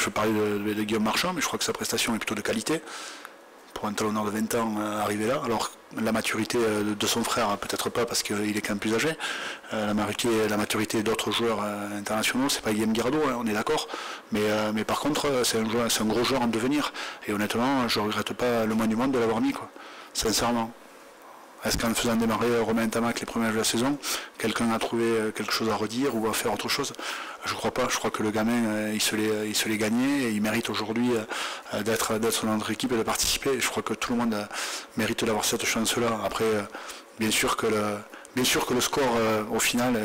Je parlais de Guillaume Marchand, mais je crois que sa prestation est plutôt de qualité. Pour un talonneur de 20 ans arriver là. Alors la maturité de son frère, peut-être pas parce qu'il est quand même plus âgé. La maturité d'autres joueurs internationaux, c'est pas Guillaume Guirado, hein, on est d'accord. Mais par contre, c'est un gros joueur en devenir. Et honnêtement, je ne regrette pas le moins du monde de l'avoir mis, quoi. Sincèrement. Est-ce qu'en faisant démarrer Romain Tamac les premiers matchs de la saison, quelqu'un a trouvé quelque chose à redire ou à faire autre chose? Je ne crois pas. Je crois que le gamin, il se l'est gagné et il mérite aujourd'hui d'être dans notre équipe et de participer. Et je crois que tout le monde mérite d'avoir cette chance-là. Après, bien sûr que le score au final,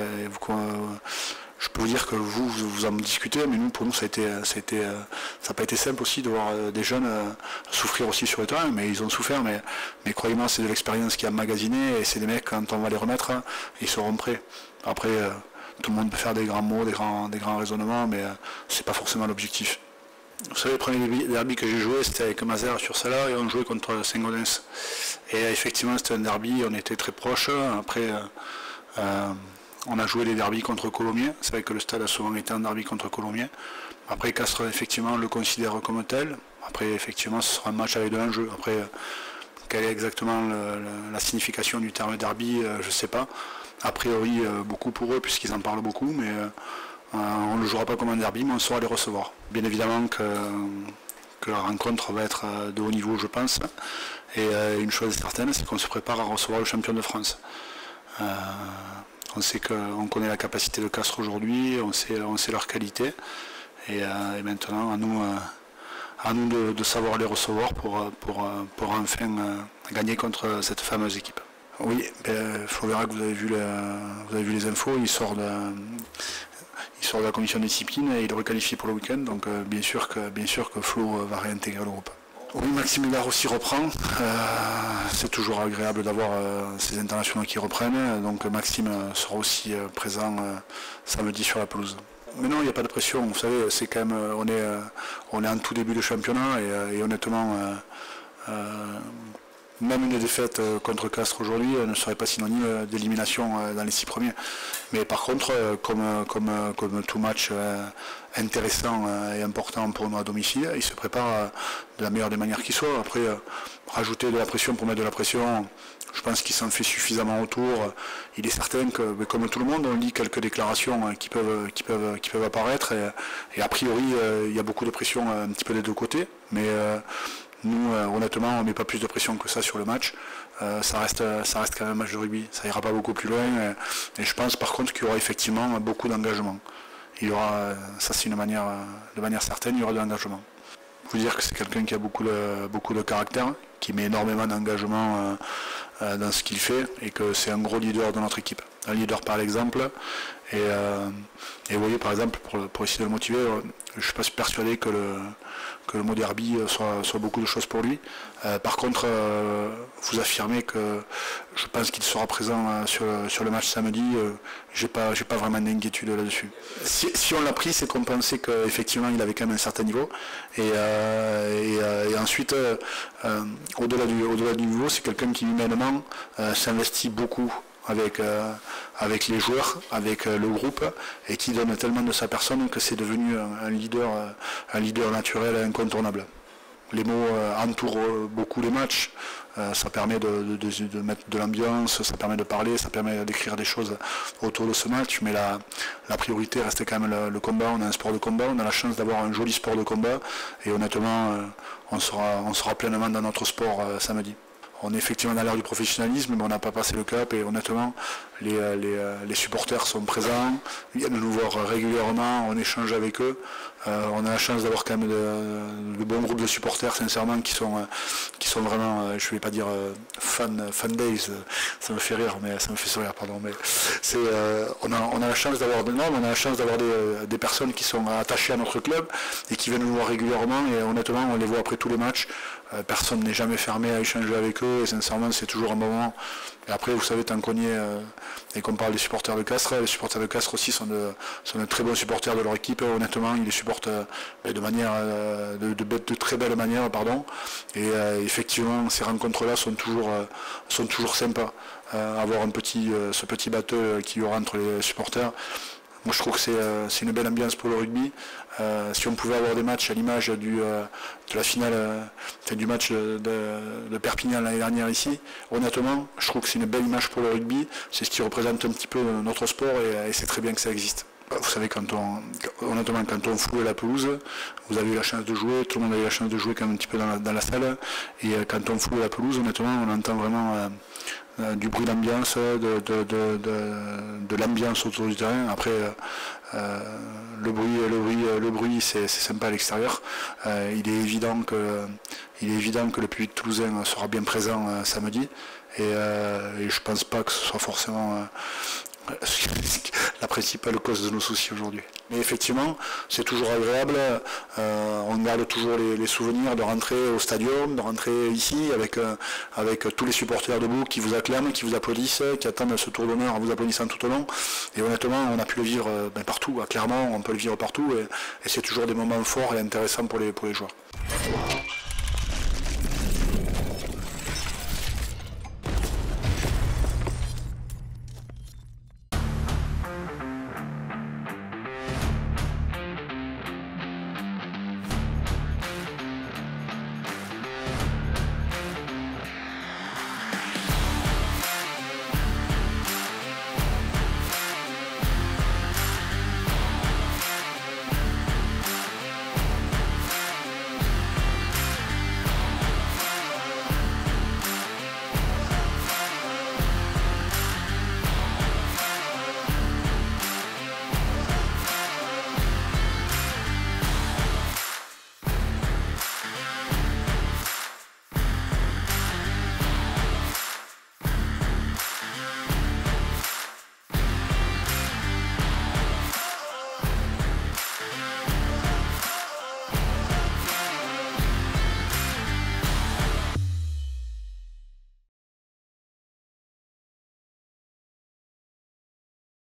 je peux vous dire que vous en discutez, mais pour nous, ça n'a pas été simple aussi de voir des jeunes souffrir aussi sur le terrain, mais ils ont souffert, mais croyez-moi, c'est de l'expérience qui a emmagasiné, et c'est des mecs, quand on va les remettre, ils seront prêts. Après, tout le monde peut faire des grands mots, des grands raisonnements, mais c'est pas forcément l'objectif. Vous savez, le premier derby que j'ai joué, c'était avec Mazères sur Salah, et on jouait contre Saint-Gaudens. Et effectivement, c'était un derby, on était très proches. Après, on a joué les derbys contre Colomiers. C'est vrai que le stade a souvent été un derby contre Colomiers. Après, Castres, effectivement, le considère comme tel. Après, effectivement, ce sera un match avec de l'enjeu. Après, quelle est exactement la signification du terme derby, je ne sais pas. A priori, beaucoup pour eux, puisqu'ils en parlent beaucoup, mais on ne le jouera pas comme un derby, mais on saura les recevoir. Bien évidemment que la rencontre va être de haut niveau, je pense. Et une chose est certaine, c'est qu'on se prépare à recevoir le champion de France. On connaît la capacité de Castres aujourd'hui, on sait leur qualité. Et maintenant, à nous de savoir les recevoir pour enfin gagner contre cette fameuse équipe. Oui, Flo Verrac, vous avez vu les infos, il sort de la commission de discipline et il est requalifié pour le week-end, donc bien sûr que Flo va réintégrer le groupe. Oui, Maxime Hillard aussi reprend. C'est toujours agréable d'avoir ces internationaux qui reprennent. Donc Maxime sera aussi présent samedi sur la pelouse. Mais non, il n'y a pas de pression. Vous savez, c'est quand même, on est en tout début de championnat et honnêtement, même une défaite contre Castres aujourd'hui ne serait pas synonyme d'élimination dans les 6 premiers. Mais par contre, comme tout match intéressant et important pour nous à domicile, il se prépare de la meilleure des manières qui soit. Après, rajouter de la pression pour mettre de la pression, je pense qu'il s'en fait suffisamment autour. Il est certain que, comme tout le monde, on lit quelques déclarations qui peuvent apparaître. Et a priori, il y a beaucoup de pression un petit peu des deux côtés. Mais nous, honnêtement, on ne met pas plus de pression que ça sur le match. Ça reste quand même un match de rugby. Ça ira pas beaucoup plus loin. Et je pense par contre qu'il y aura effectivement beaucoup d'engagement. Il y aura, ça c'est de manière certaine, il y aura de l'engagement. Je peux vous dire que c'est quelqu'un qui a beaucoup de caractère, qui met énormément d'engagement dans ce qu'il fait et que c'est un gros leader de notre équipe. Un leader par l'exemple. Et vous voyez, par exemple, pour essayer de le motiver, je ne suis pas persuadé que le mot derby soit beaucoup de choses pour lui. Par contre, vous affirmez que je pense qu'il sera présent sur le match samedi. J'ai pas vraiment d'inquiétude là-dessus. Si on l'a pris, c'est qu'on pensait qu'effectivement il avait quand même un certain niveau. Et ensuite, au-delà du niveau, c'est quelqu'un qui humainement s'investit beaucoup avec les joueurs, avec le groupe, et qui donne tellement de sa personne que c'est devenu un leader naturel et incontournable. Les mots entourent beaucoup les matchs, ça permet de mettre de l'ambiance, ça permet de parler, ça permet d'écrire des choses autour de ce match, mais la priorité reste quand même le combat. On a un sport de combat, on a la chance d'avoir un joli sport de combat, et honnêtement, on sera pleinement dans notre sport samedi. On est effectivement dans l'ère du professionnalisme, mais on n'a pas passé le cap et honnêtement, les supporters sont présents, ils viennent nous voir régulièrement, on échange avec eux. On a la chance d'avoir quand même de bons groupes de supporters, sincèrement, qui sont vraiment, je ne vais pas dire fan days, ça me fait rire, mais ça me fait sourire, pardon. Mais on a la chance d'avoir des personnes qui sont attachées à notre club et qui viennent nous voir régulièrement et honnêtement, on les voit après tous les matchs. Personne n'est jamais fermé à échanger avec eux et sincèrement c'est toujours un moment. Et après vous savez tant qu'on y est et qu'on parle des supporters de Castres, les supporters de Castres aussi sont de très bons supporters de leur équipe, honnêtement ils les supportent de très belle manière, pardon. Et effectivement ces rencontres là sont toujours sympas. Avoir ce petit bateau qu'il y aura entre les supporters. moi je trouve que c'est une belle ambiance pour le rugby. Si on pouvait avoir des matchs à l'image de la finale, du match de Perpignan l'année dernière ici, honnêtement, je trouve que c'est une belle image pour le rugby. C'est ce qui représente un petit peu notre sport et c'est très bien que ça existe. Vous savez, honnêtement, quand on floue la pelouse, vous avez eu la chance de jouer, tout le monde a eu la chance de jouer quand même un petit peu dans la salle. Et quand on floue la pelouse, honnêtement, on entend vraiment du bruit d'ambiance, de l'ambiance autour du terrain. Après, le bruit, c'est sympa à l'extérieur. Il est évident que le public toulousain sera bien présent samedi. Et je pense pas que ce soit forcément la principale cause de nos soucis aujourd'hui. Mais effectivement, c'est toujours agréable, on garde toujours les souvenirs de rentrer au stadium, de rentrer ici avec tous les supporters debout qui vous acclament, qui vous applaudissent, qui attendent ce tour d'honneur en vous applaudissant tout au long. Et honnêtement, on a pu le vivre partout, à Clermont, on peut le vivre partout, et c'est toujours des moments forts et intéressants pour les joueurs.